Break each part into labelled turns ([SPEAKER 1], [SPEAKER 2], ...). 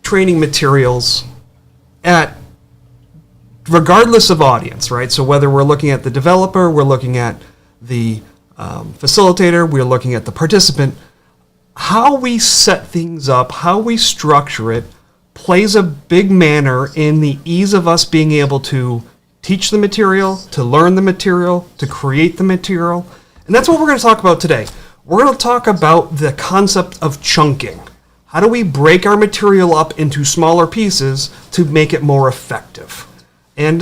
[SPEAKER 1] training materials at regardless of audience, right? So whether we're looking at the developer, we're looking at the facilitator, we're looking at the participant, how we set things up, how we structure it, plays a big manner in the ease of us being able to teach the material, to learn the material, to create the material. And that's what we're going to talk about today. We're going to talk about the concept of chunking. How do we break our material up into smaller pieces to make it more effective? And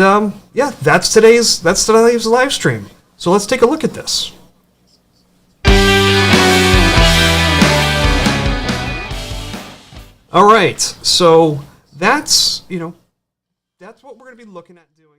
[SPEAKER 1] that's today's live stream. So let's take a look at this. All right, so that's what we're going to be looking at doing.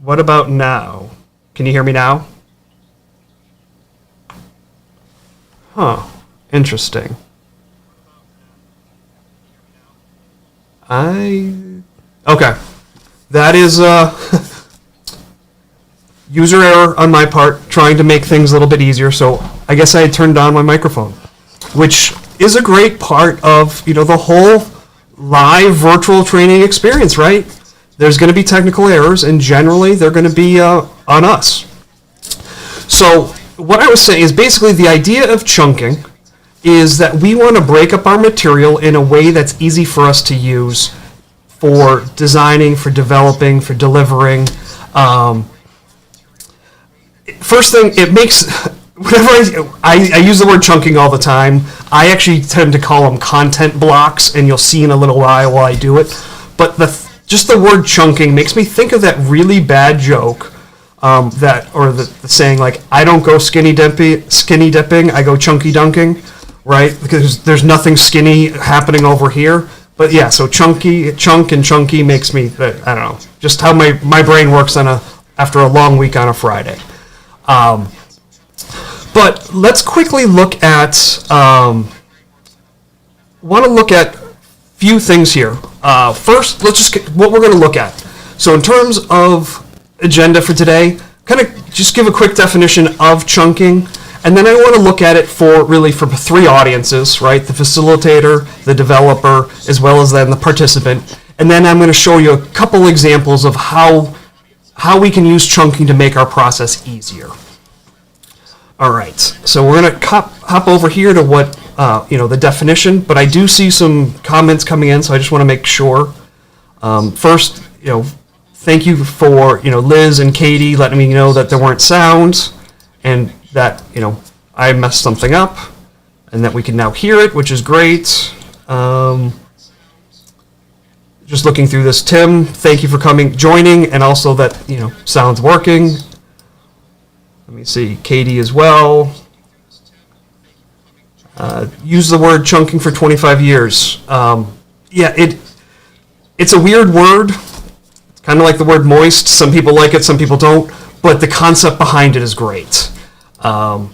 [SPEAKER 1] What about now? Can you hear me now? Huh. Interesting. Okay. That is user error on my part, trying to make things a little bit easier. So I guess I had turned on my microphone, which is a great part of, the whole live virtual training experience, right? There's going to be technical errors, and generally they're going to be on us. So what I was saying is basically the idea of chunking is that we want to break up our material in a way that's easy for us to use for designing, for developing, for delivering. First thing, it makes, whenever I use the word chunking all the time, I actually tend to call them content blocks, and you'll see in a little while I do it. But just the word chunking makes me think of that really bad joke, the saying like, I don't go skinny dipping, I go chunky dunking, right? Because there's nothing skinny happening over here. But yeah, so chunk and chunky makes me, I don't know, just how my brain works after a long week on a Friday. But let's quickly look at, few things here. First, let's just get what we're going to look at. So in terms of agenda for today, kind of just give a quick definition of chunking, and then I want to look at it for three audiences, right? The facilitator, the developer, as well as then the participant. And then I'm going to show you a couple examples of how we can use chunking to make our process easier. All right, so we're going to hop over here to what the definition, but I do see some comments coming in, so I just want to make sure. First, thank you for Liz and Katie letting me know that there weren't sounds, and that I messed something up, and that we can now hear it, which is great. Just looking through this, Tim, thank you for joining, and also that sound's working. Let me see, Katie as well. Use the word chunking for 25 years. It's a weird word. It's kind of like the word moist. Some people like it, some people don't. But the concept behind it is great. And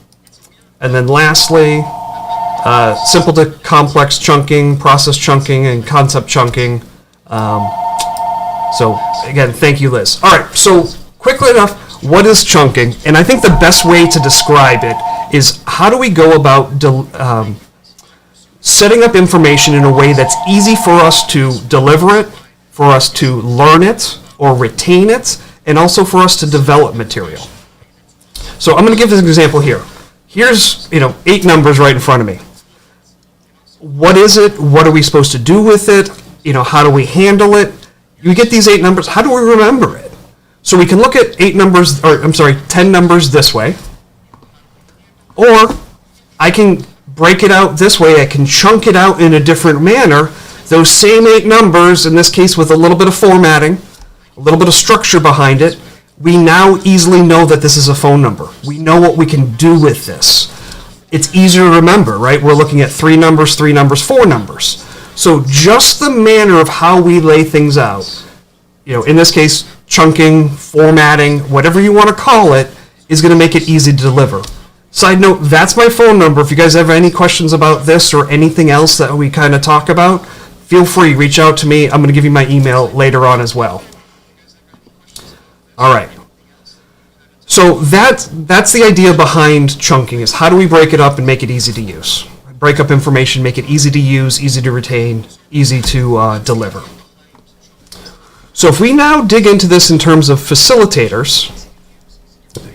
[SPEAKER 1] then lastly, simple to complex chunking, process chunking, and concept chunking. So again, thank you, Liz. All right, so quickly enough, what is chunking? And I think the best way to describe it is how do we go about setting up information in a way that's easy for us to deliver it, for us to learn it or retain it, and also for us to develop material. So I'm going to give this example here. Here's 8 numbers right in front of me. What is it? What are we supposed to do with it? How do we handle it? You get these 8 numbers. How do we remember it? So we can look at 10 numbers this way, or I can break it out this way. I can chunk it out in a different manner. Those same 8 numbers, in this case with a little bit of formatting, a little bit of structure behind it, we now easily know that this is a phone number. We know what we can do with this. It's easier to remember, right? We're looking at 3 numbers, 4 numbers. So just the manner of how we lay things out, in this case, chunking, formatting, whatever you want to call it, is going to make it easy to deliver. Side note, that's my phone number. If you guys have any questions about this or anything else that we kind of talk about, feel free, reach out to me. I'm going to give you my email later on as well. All right. So that's the idea behind chunking, is how do we break it up and make it easy to use? Break up information, make it easy to use, easy to retain, easy to deliver. So if we now dig into this in terms of facilitators,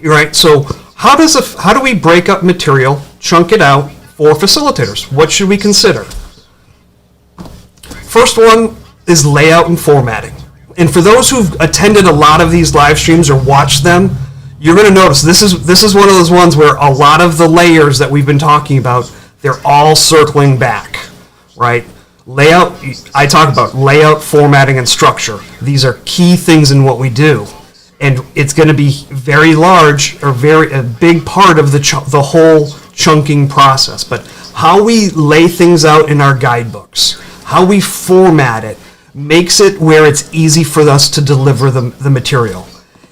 [SPEAKER 1] right? So how do we break up material, chunk it out for facilitators? What should we consider? First one is layout and formatting. And for those who've attended a lot of these live streams or watched them, you're going to notice this is one of those ones where a lot of the layers that we've been talking about, they're all circling back, right? Layout, I talk about layout, formatting, and structure. These are key things in what we do. And it's going to be very large or a big part of the whole chunking process. But how we lay things out in our guidebooks, how we format it, makes it where it's easy for us to deliver the material.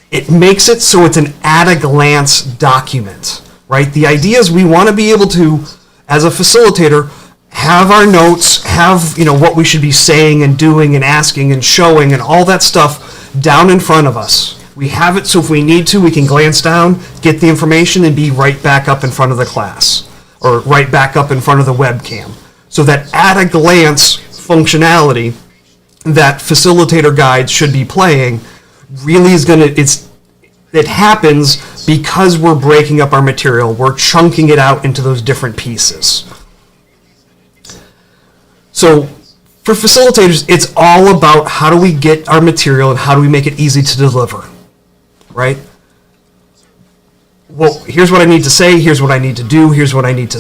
[SPEAKER 1] It makes it so it's an at-a-glance document, right? The idea is we want to be able to, as a facilitator, have our notes, have what we should be saying and doing and asking and showing and all that stuff down in front of us. We have it so if we need to, we can glance down, get the information, and be right back up in front of the class or right back up in front of the webcam. So that at-a-glance functionality that facilitator guides should be playing really is it happens because we're breaking up our material. We're chunking it out into those different pieces. So for facilitators, it's all about how do we get our material and how do we make it easy to deliver, right? Well, here's what I need to say, here's what I need to do, here's what I need to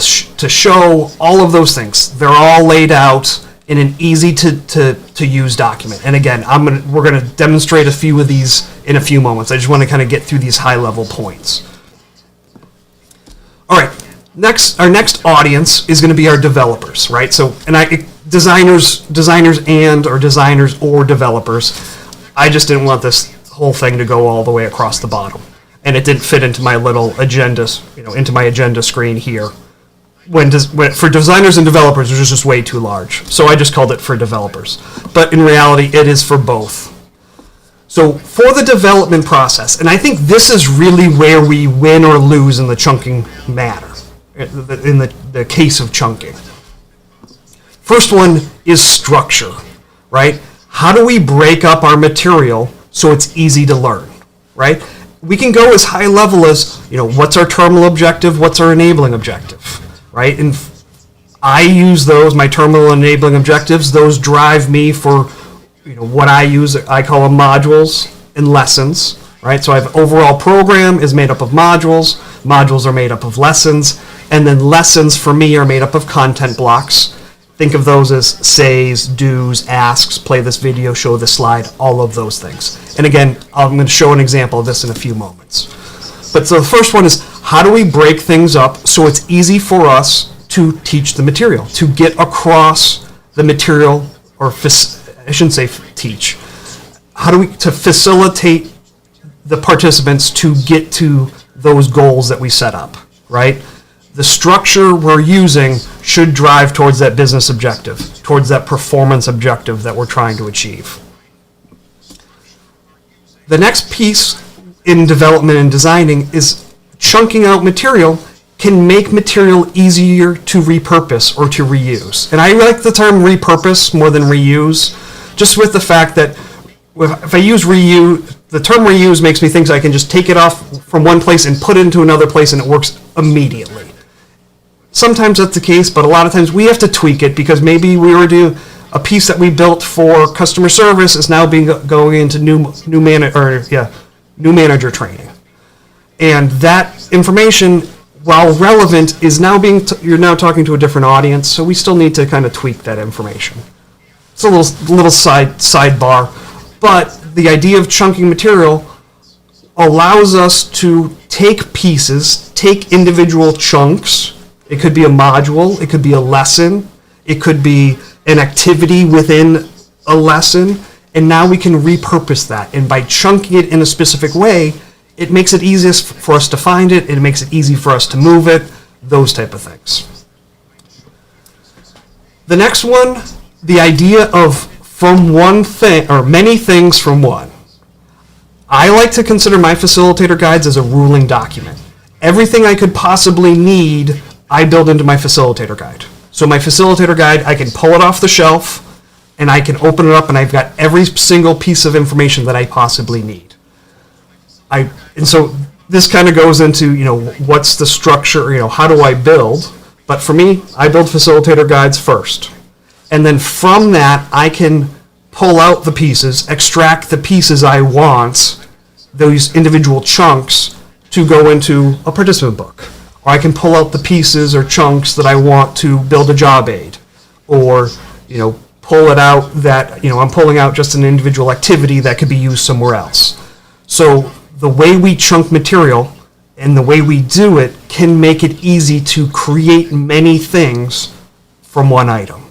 [SPEAKER 1] show, all of those things. They're all laid out in an easy to use document. And again, we're going to demonstrate a few of these in a few moments. I just want to kind of get through these high level points. All right, our next audience is going to be our developers, right? So, designers or developers. I just didn't want this whole thing to go all the way across the bottom, and it didn't fit into my little agendas, into my agenda screen here. For designers and developers, it was just way too large. So I just called it for developers. But in reality, it is for both. So for the development process, and I think this is really where we win or lose in the chunking matter, in the case of chunking. First one is structure, right? How do we break up our material so it's easy to learn, right? We can go as high level as, what's our terminal objective, what's our enabling objective, right? And I use those, my terminal enabling objectives, those drive me for, what I use, I call them modules and lessons, right? So I have overall program is made up of modules, modules are made up of lessons, and then lessons for me are made up of content blocks. Think of those as says, do's, asks, play this video, show this slide, all of those things. And again, I'm going to show an example of this in a few moments. But so the first one is, how do we break things up so it's easy for us to teach the material, to get across the material, or I shouldn't say teach. How do we to facilitate the participants to get to those goals that we set up, right? The structure we're using should drive towards that business objective, towards that performance objective that we're trying to achieve. The next piece in development and designing is chunking out material can make material easier to repurpose or to reuse. And I like the term repurpose more than reuse, just with the fact that if I use reuse, the term reuse makes me think I can just take it off from one place and put it into another place and it works immediately. Sometimes that's the case, but a lot of times we have to tweak it because maybe we were doing a piece that we built for customer service is now going into new manager training. And that information, while relevant, is now you're now talking to a different audience, so we still need to kind of tweak that information. It's a little sidebar, but the idea of chunking material allows us to take pieces, take individual chunks. It could be a module, it could be a lesson, it could be an activity within a lesson, and now we can repurpose that. And by chunking it in a specific way, it makes it easiest for us to find it, it makes it easy for us to move it, those type of things. The next one, the idea of from one thing, or many things from one. I like to consider my facilitator guides as a ruling document. Everything I could possibly need, I build into my facilitator guide. So my facilitator guide, I can pull it off the shelf, and I can open it up, and I've got every single piece of information that I possibly need. And so this kind of goes into, what's the structure, how do I build? But for me, I build facilitator guides first. And then from that, I can pull out the pieces, extract the pieces I want, those individual chunks, to go into a participant book. Or I can pull out the pieces or chunks that I want to build a job aid. Or, pull it out that, I'm pulling out just an individual activity that could be used somewhere else. So the way we chunk material and the way we do it can make it easy to create many things from one item.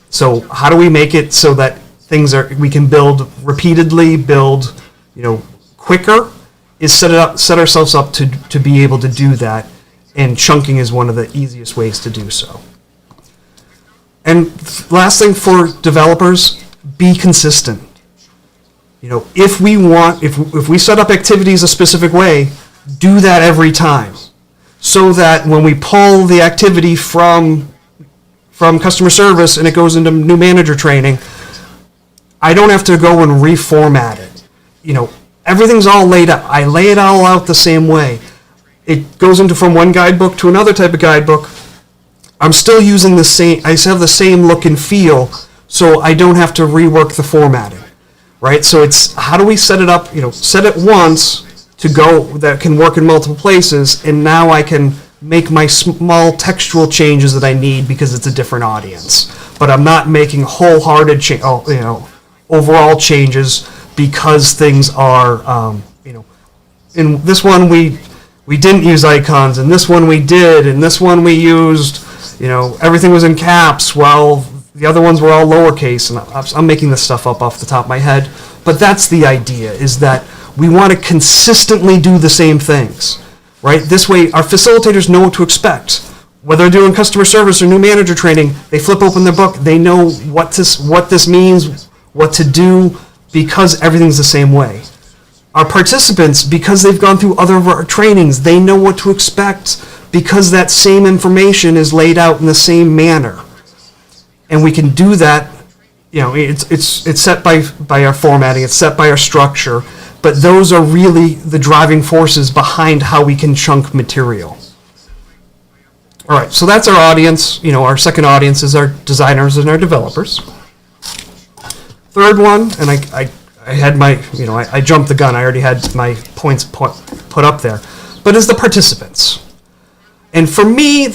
[SPEAKER 1] So how do we make it so that we can build repeatedly, build, quicker, is set ourselves up to be able to do that, and chunking is one of the easiest ways to do so. And last thing for developers, be consistent. If we set up activities a specific way, do that every time, so that when we pull the activity from customer service and it goes into new manager training, I don't have to go and reformat it. Everything's all laid out. I lay it all out the same way. It goes into from one guidebook to another type of guidebook. I'm still using I still have the same look and feel, so I don't have to rework the formatting. Right, so it's how do we set it up? Set it once to go that can work in multiple places, and now I can make my small textual changes that I need because it's a different audience. But I'm not making wholehearted, overall changes because things are, in this one we didn't use icons, and this one we did, and this one we used, everything was in caps. Well, the other ones were all lowercase, and I'm making this stuff up off the top of my head. But that's the idea, is that we want to consistently do the same things, right? This way, our facilitators know what to expect. Whether they're doing customer service or new manager training, they flip open their book, they know what this means, what to do, because everything's the same way. Our participants, because they've gone through other of our trainings, they know what to expect, because that same information is laid out in the same manner. And we can do that, it's set by our formatting, it's set by our structure, but those are really the driving forces behind how we can chunk material. All right, so that's our audience. Our second audience is our designers and our developers. Third one, and I had my, I jumped the gun. I already had my points put up there, but is the participants. And for me,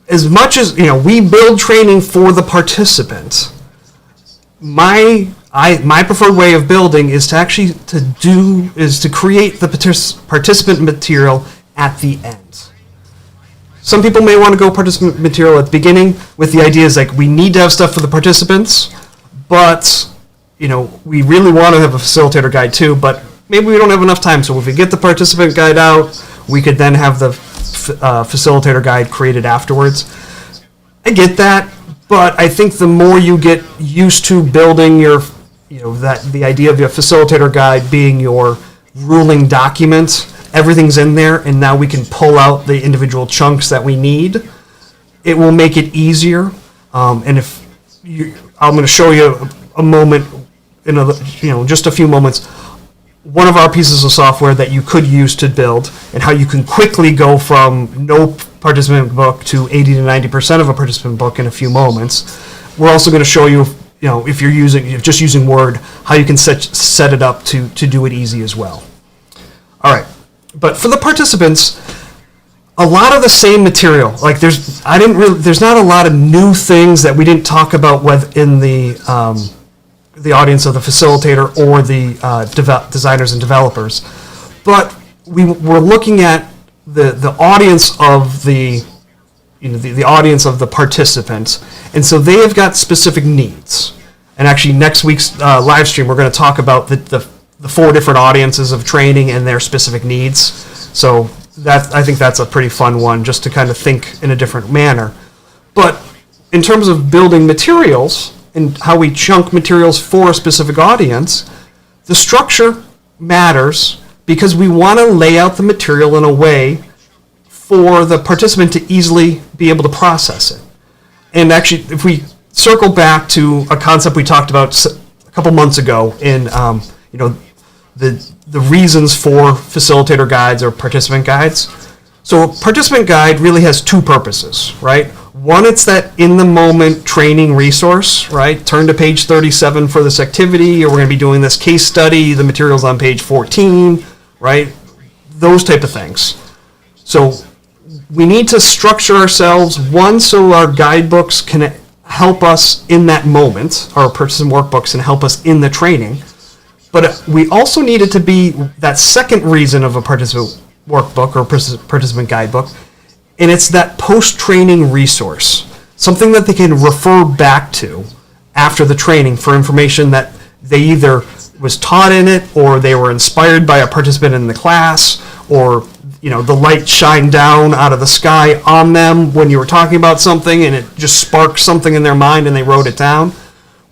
[SPEAKER 1] as much as we build training for the participant, my preferred way of building is to actually to create the participant material at the end. Some people may want to go participant material at the beginning with the ideas like we need to have stuff for the participants, but we really want to have a facilitator guide too, but maybe we don't have enough time. So if we get the participant guide out, we could then have the facilitator guide created afterwards. I get that, but I think the more you get used to building your, the idea of your facilitator guide being your ruling document, everything's in there, and now we can pull out the individual chunks that we need. It will make it easier. And I'm going to show you a moment in just a few moments. One of our pieces of software that you could use to build, and how you can quickly go from no participant book to 80 to 90% of a participant book in a few moments. We're also going to show you, if you're just using Word, how you can set it up to do it easy as well. All right, but for the participants, a lot of the same material. Like there's not a lot of new things that we didn't talk about within the audience of the facilitator or the designers and developers, but we're looking at the audience of the audience of the participants, and so they have got specific needs. And actually, next week's live stream, we're going to talk about the 4 different audiences of training and their specific needs. So I think that's a pretty fun one, just to kind of think in a different manner. But in terms of building materials and how we chunk materials for a specific audience, the structure matters because we want to lay out the material in a way for the participant to easily be able to process it. And actually, if we circle back to a concept we talked about a couple months ago in the reasons for facilitator guides or participant guides. So a participant guide really has 2 purposes, right? One, it's that in-the-moment training resource, right? Turn to page 37 for this activity, or we're going to be doing this case study, the material's on page 14, right? Those type of things. So we need to structure ourselves, one, so our guidebooks can help us in that moment, our participant workbooks can help us in the training, but we also need it to be that second reason of a participant workbook or participant guidebook, and it's that post-training resource, something that they can refer back to after the training for information that they either was taught in it, or they were inspired by a participant in the class, or the light shined down out of the sky on them when you were talking about something and it just sparked something in their mind and they wrote it down.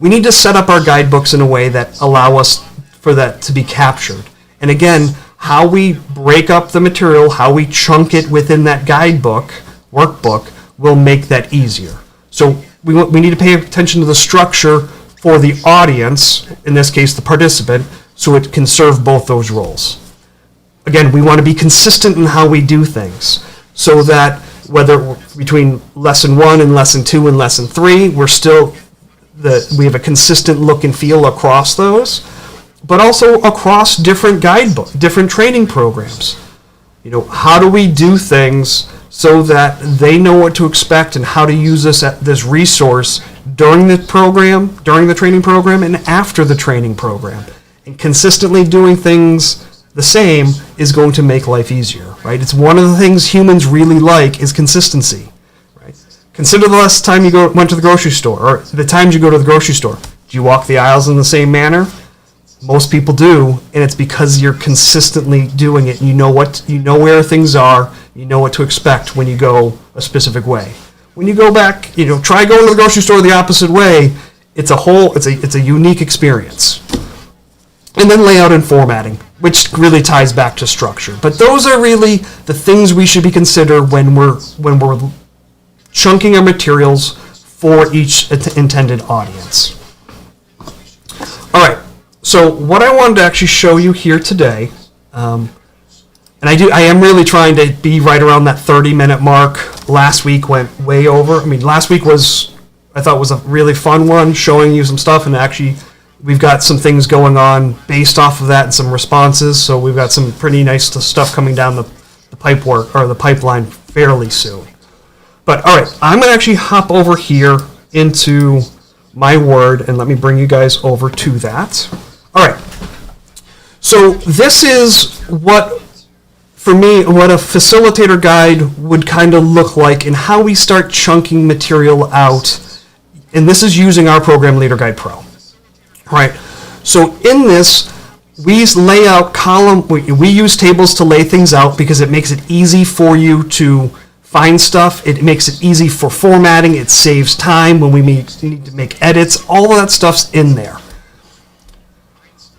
[SPEAKER 1] We need to set up our guidebooks in a way that allow us for that to be captured. And again, how we break up the material, how we chunk it within that guidebook, workbook, will make that easier. So we need to pay attention to the structure for the audience, in this case the participant, so it can serve both those roles. Again, we want to be consistent in how we do things, so that whether between lesson 1 and lesson 2 and lesson 3, we have a consistent look and feel across those, but also across different guidebooks, different training programs. How do we do things so that they know what to expect and how to use this resource during the training program, and after the training program? And consistently doing things the same is going to make life easier, right? It's one of the things humans really like is consistency, right? Consider the last time you went to the grocery store, or the times you go to the grocery store. Do you walk the aisles in the same manner? Most people do, and it's because you're consistently doing it. You know where things are, you know what to expect when you go a specific way. When you go back, try going to the grocery store the opposite way. It's a unique experience. And then layout and formatting, which really ties back to structure. But those are really the things we should be considered when we're chunking our materials for each intended audience. All right. So what I wanted to actually show you here today, and I am really trying to be right around that 30-minute mark. Last week went way over. Last week I thought was a really fun one, showing you some stuff, and actually we've got some things going on based off of that and some responses. So we've got some pretty nice stuff coming down the pipeline fairly soon. But all right, I'm going to actually hop over here into my Word, and let me bring you guys over to that. All right. So this is what a facilitator guide would kind of look like, and how we start chunking material out. And this is using our Program Leader Guide Pro. All right. So in this, we lay out we use tables to lay things out because it makes it easy for you to find stuff. It makes it easy for formatting. It saves time when we need to make edits. All of that stuff's in there.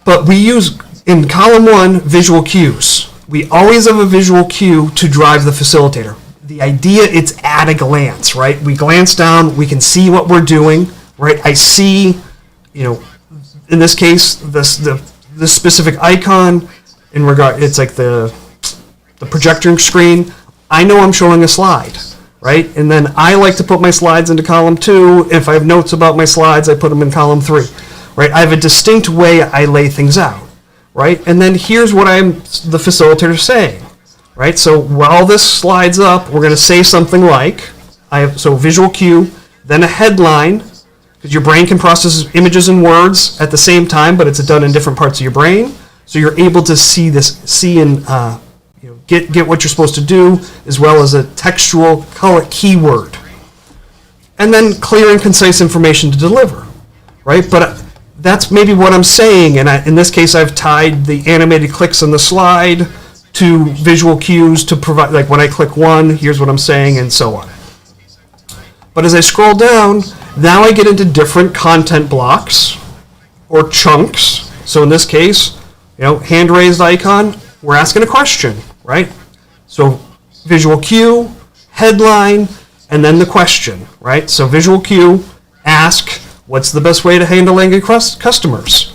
[SPEAKER 1] But we use, in column 1, visual cues. we always have a visual cue to drive the facilitator. The idea, it's at a glance, right? We glance down, we can see what we're doing, right? I see, in this case, this specific icon in regard, it's like the projector screen. I know I'm showing a slide, right? And then I like to put my slides into column 2. If I have notes about my slides, I put them in column 3, right? I have a distinct way I lay things out, right? And then here's what the facilitator saying, right? So while this slides up, we're going to say something like, so visual cue, then a headline, because your brain can process images and words at the same time, but it's done in different parts of your brain. So you're able to see and get what you're supposed to do, as well as a textual, call it keyword. And then clear and concise information to deliver, right? But that's maybe what I'm saying, and in this case, I've tied the animated clicks on the slide to visual cues to provide, like when I click 1, here's what I'm saying, and so on. But as I scroll down, now I get into different content blocks or chunks. So in this case, hand raised icon, we're asking a question, right? So visual cue, headline, and then the question, right? So visual cue, ask, what's the best way to handle angry customers?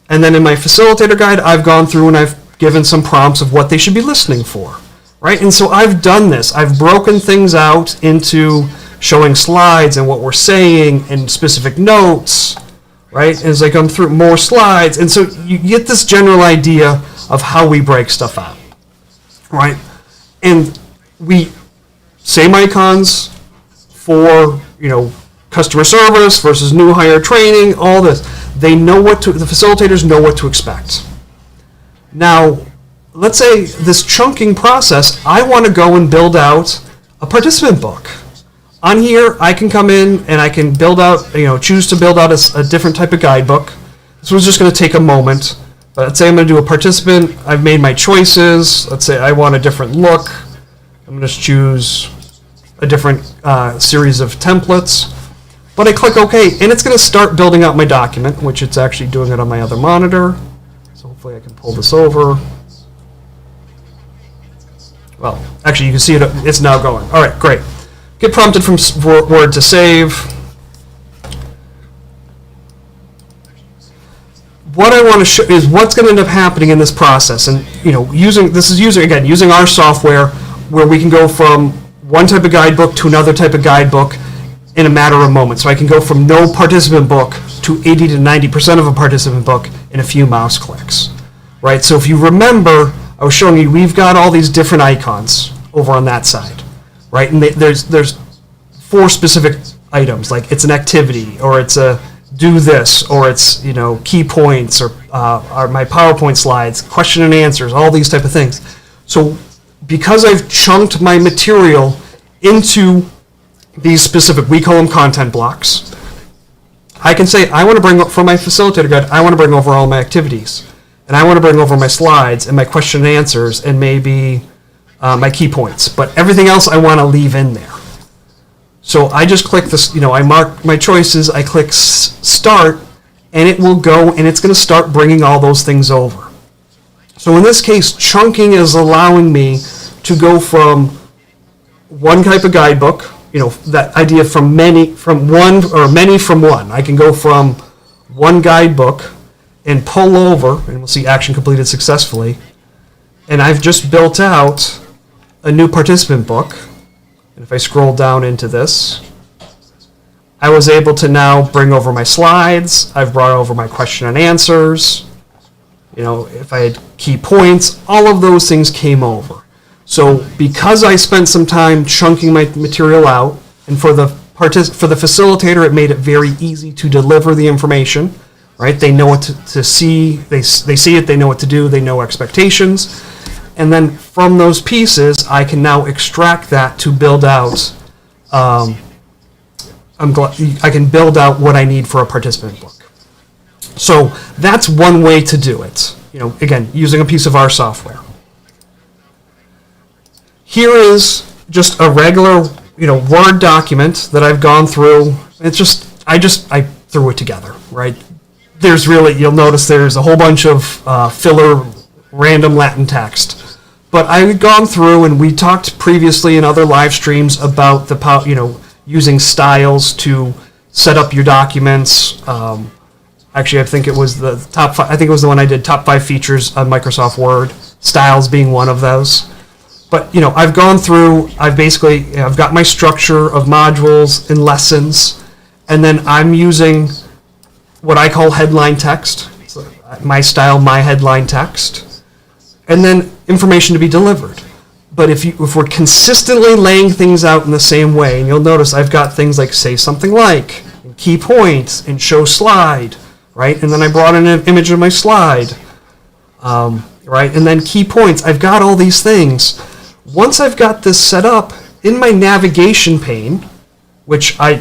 [SPEAKER 1] And then in my facilitator guide, I've gone through and I've given some prompts of what they should be listening for, right? And so I've done this. I've broken things out into showing slides and what we're saying and specific notes, right? As I come through more slides. And so you get this general idea of how we break stuff out, right? And we, same icons for, customer service versus new hire training, all this. The facilitators know what to expect. Now, let's say this chunking process, I want to go and build out a participant book. On here, I can come in and I can build out, choose to build out a different type of guidebook. This was just going to take a moment. But let's say I'm going to do a participant. I've made my choices. Let's say I want a different look. I'm going to choose a different series of templates. But I click OK, and it's going to start building out my document, which it's actually doing it on my other monitor. So hopefully I can pull this over. Well, actually, you can see it's now going. All right, great. Get prompted from Word to save. What I want to show is what's going to end up happening in this process. And using our software where we can go from one type of guidebook to another type of guidebook in a matter of moments. So I can go from no participant book to 80 to 90% of a participant book in a few mouse clicks, right? So if you remember, I was showing you we've got all these different icons over on that side, right? And there's 4 specific items, like it's an activity, or it's a do this, or it's key points, or my PowerPoint slides, question and answers, all these type of things. So because I've chunked my material into these specific, we call them content blocks, I can say I want to bring up from my facilitator guide, I want to bring over all my activities, and I want to bring over my slides and my question and answers and maybe my key points, but everything else I want to leave in there. So I just click this, I mark my choices, I click start, and it will go and it's going to start bringing all those things over. So in this case, chunking is allowing me to go from one type of guidebook, that idea from many from one. I can go from one guidebook and pull over, and we'll see action completed successfully. And I've just built out a new participant book. And if I scroll down into this, I was able to now bring over my slides. I've brought over my question and answers. If I had key points, all of those things came over. So because I spent some time chunking my material out, and for the facilitator, it made it very easy to deliver the information, right? They know what to see. They see it. They know what to do. They know expectations. And then from those pieces, I can now extract that to build out. I can build out what I need for a participant book. So that's one way to do it. Again, using a piece of our software. Here is just a regular, Word document that I've gone through. It's just I threw it together, right? You'll notice there's a whole bunch of filler, random Latin text. But I had gone through, and we talked previously in other live streams about the using styles to set up your documents. Actually, I think it was the top 5. I think it was the one I did, top 5 features on Microsoft Word. Styles being one of those. But I've gone through. I've got my structure of modules and lessons, and then I'm using what I call headline text. So my style, my headline text, and then information to be delivered. But if we're consistently laying things out in the same way, and you'll notice I've got things like say something like, and key points, and show slide, right? And then I brought in an image of my slide, right? And then key points. I've got all these things. Once I've got this set up in my navigation pane, which I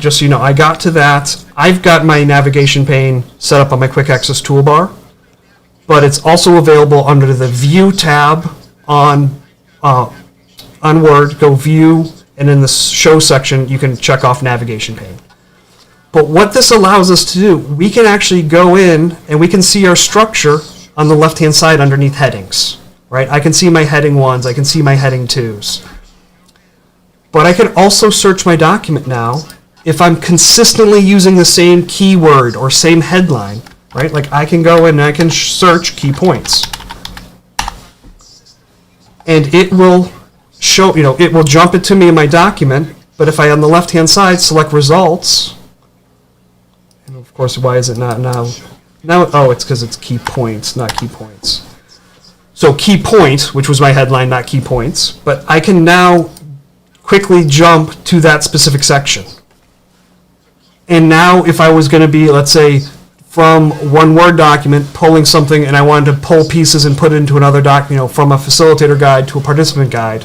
[SPEAKER 1] got to that. I've got my navigation pane set up on my quick access toolbar, but it's also available under the View tab on Word. Go View, and in the Show section, you can check off navigation pane. But what this allows us to do, we can actually go in and we can see our structure on the left-hand side underneath headings, right? I can see my heading 1s, I can see my heading 2s. But I can also search my document now if I'm consistently using the same keyword or same headline, right? Like I can go in and I can search key points. And it will show, it will jump it to me in my document. But if I, on the left-hand side, select results, and of course, why is it not now? Oh, it's because it's key points, not key points. So key point, which was my headline, not key points. But I can now quickly jump to that specific section. And now if I was going to be, let's say, from one Word document, pulling something, and I wanted to pull pieces and put it into another document, from a facilitator guide to a participant guide,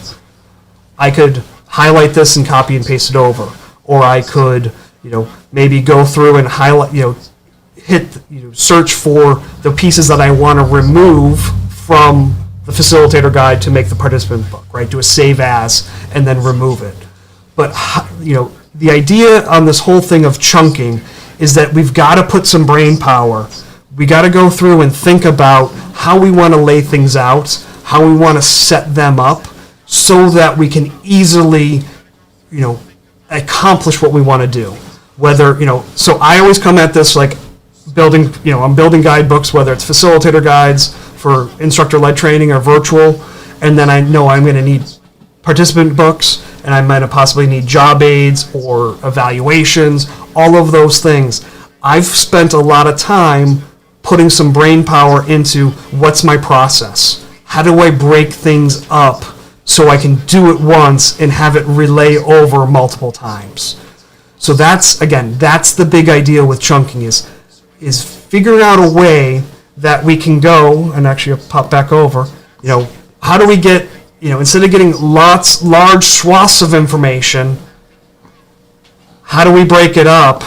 [SPEAKER 1] I could highlight this and copy and paste it over. Or I could, maybe go through and highlight, search for the pieces that I want to remove from the facilitator guide to make the participant book, right? Do a save as and then remove it. But the idea on this whole thing of chunking is that we've got to put some brain power. We got to go through and think about how we want to lay things out, how we want to set them up, so that we can easily, accomplish what we want to do. Whether so I always come at this like building. I'm building guidebooks, whether it's facilitator guides for instructor-led training or virtual, and then I know I'm going to need participant books, and I might possibly need job aids or evaluations, all of those things. I've spent a lot of time putting some brain power into what's my process. How do I break things up so I can do it once and have it relay over multiple times? So that's the big idea with chunking is figuring out a way that we can go, and actually I'll pop back over, how do we get, instead of getting large swaths of information, how do we break it up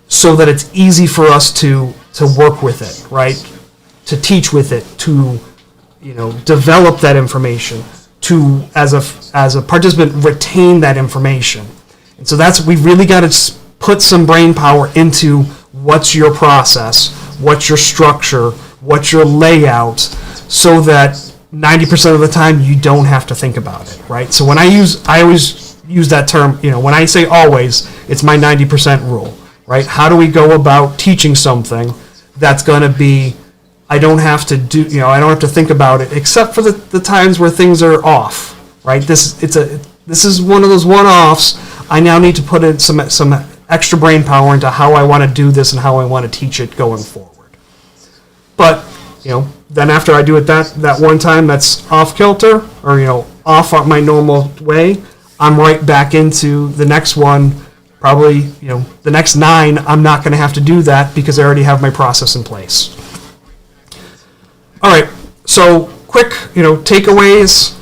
[SPEAKER 1] so that it's easy for us to work with it, right? To teach with it, to, develop that information, to, as a participant, retain that information. And so we really got to put some brain power into what's your process, what's your structure, what's your layout, so that 90% of the time you don't have to think about it, right? So I always use that term, when I say always, it's my 90% rule, right? How do we go about teaching something that's going to be, I don't have to think about it, except for the times where things are off, right? This is one of those one-offs. I now need to put in some extra brain power into how I want to do this and how I want to teach it going forward. But, then after I do it that one time that's off kilter, or, off my normal way, I'm right back into the next one. Probably, the next 9, I'm not going to have to do that because I already have my process in place. All right, so quick, takeaways,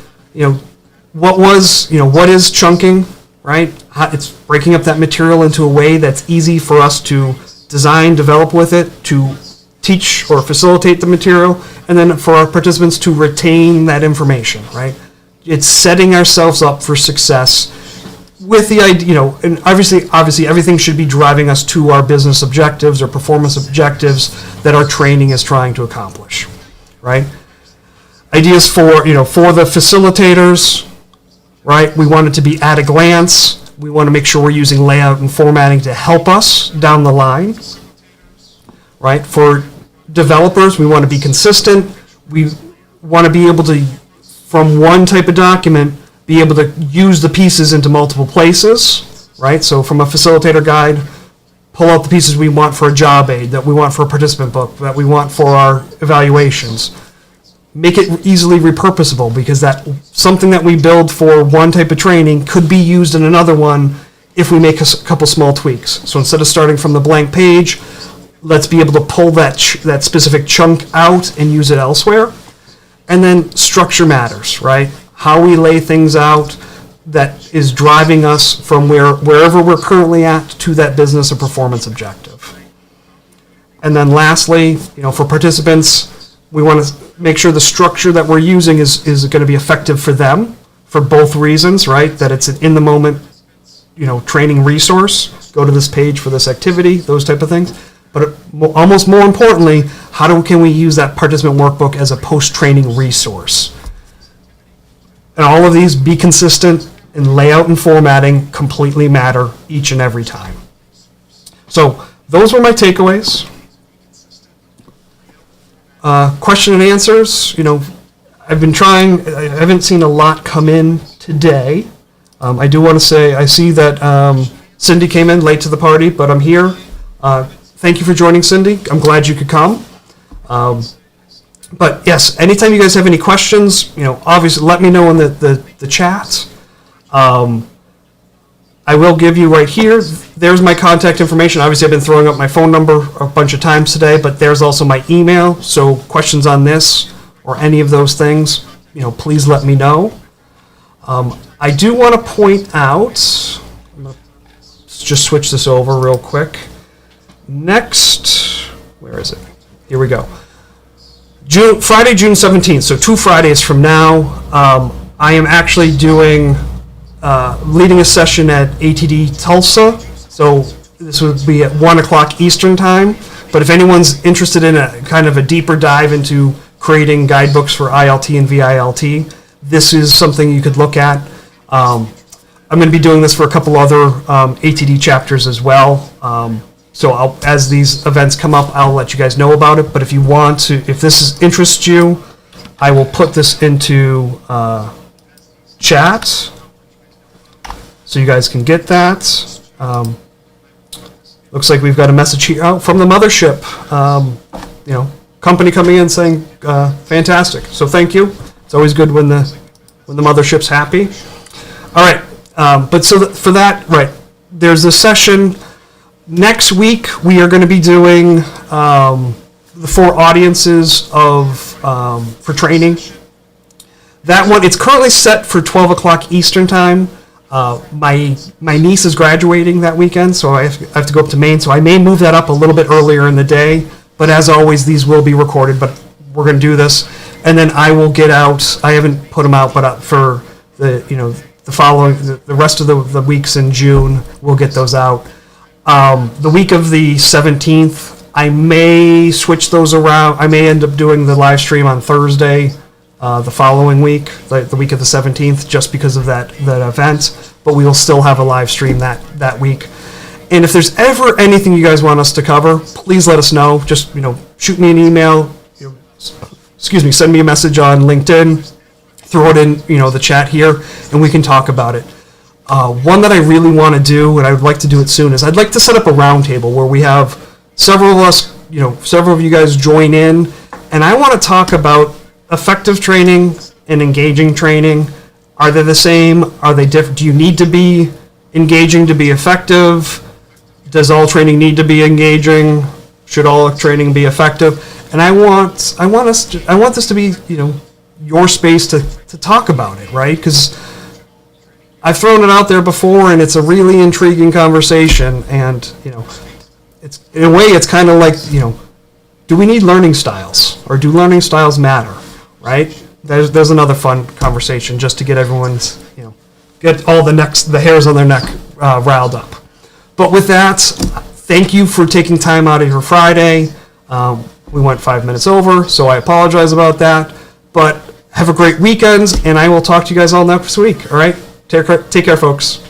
[SPEAKER 1] what is chunking, right? It's breaking up that material into a way that's easy for us to design, develop with it, to teach or facilitate the material, and then for our participants to retain that information, right? It's setting ourselves up for success with the idea, and obviously everything should be driving us to our business objectives or performance objectives that our training is trying to accomplish, right? Ideas for the facilitators, right? We want it to be at a glance. We want to make sure we're using layout and formatting to help us down the line, right? For developers, we want to be consistent. We want to be able to, from one type of document, be able to use the pieces into multiple places, right? So from a facilitator guide, pull out the pieces we want for a job aid, that we want for a participant book, that we want for our evaluations. Make it easily repurposable, because that something that we build for one type of training could be used in another one if we make a couple small tweaks. So instead of starting from the blank page, let's be able to pull that specific chunk out and use it elsewhere. And then structure matters, right? How we lay things out that is driving us from wherever we're currently at to that business or performance objective. And then lastly, for participants, we want to make sure the structure that we're using is going to be effective for them for both reasons, right? That it's an in the moment, training resource. Go to this page for this activity, those type of things. But almost more importantly, can we use that participant workbook as a post-training resource? And all of these, be consistent, and layout and formatting completely matter each and every time. So those were my takeaways. Question and answers. I've been trying. I haven't seen a lot come in today. I do want to say I see that Cindy came in late to the party, but I'm here. Thank you for joining, Cindy. I'm glad you could come. But yes, anytime you guys have any questions, obviously let me know in the chat. I will give you right here. There's my contact information. Obviously, I've been throwing up my phone number a bunch of times today, but there's also my email. So questions on this or any of those things, please let me know. I do want to point out, I'm going to just switch this over real quick. Next, where is it? Here we go. Friday, June 17th, so 2 Fridays from now, I am actually leading a session at ATD Tulsa. So this would be at 1 o'clock Eastern time. But if anyone's interested in a kind of a deeper dive into creating guidebooks for ILT and VILT, this is something you could look at. I'm going to be doing this for a couple other ATD chapters as well. So as these events come up, I'll let you guys know about it. But if you want to, if this interests you, I will put this into chat so you guys can get that. Looks like we've got a message here out from the mothership. Company coming in saying fantastic. So thank you. It's always good when the mothership's happy. All right, but for that, right? There's a session. Next week, we are going to be doing the 4 audiences for training. That one, it's currently set for 12 o'clock Eastern time. My niece is graduating that weekend, so I have to go up to Maine, so I may move that up a little bit earlier in the day. But as always, these will be recorded, but we're going to do this. And then I will get out, I haven't put them out, but for the following, the rest of the weeks in June, we'll get those out. The week of the 17th, I may switch those around. I may end up doing the live stream on Thursday the following week, the week of the 17th, just because of that event. But we will still have a live stream that week. And if there's ever anything you guys want us to cover, please let us know. Just shoot me an email. Send me a message on LinkedIn. Throw it in the chat here, and we can talk about it. One that I really want to do, and I would like to do it soon, is I'd like to set up a roundtable where we have several of us, several of you guys join in, and I want to talk about effective training and engaging training. Are they the same? Are they different? Do you need to be engaging to be effective? Does all training need to be engaging? Should all training be effective? And I want this to be, your space to talk about it, right? Because I've thrown it out there before, and it's a really intriguing conversation. And it's in a way, it's kind of like do we need learning styles, or do learning styles matter, right? There's another fun conversation just to get everyone's get all the hairs on their neck riled up. But with that, thank you for taking time out of your Friday. We went 5 minutes over, so I apologize about that. But Have a great weekend, and I will talk to you guys all next week. All right? Take care, folks.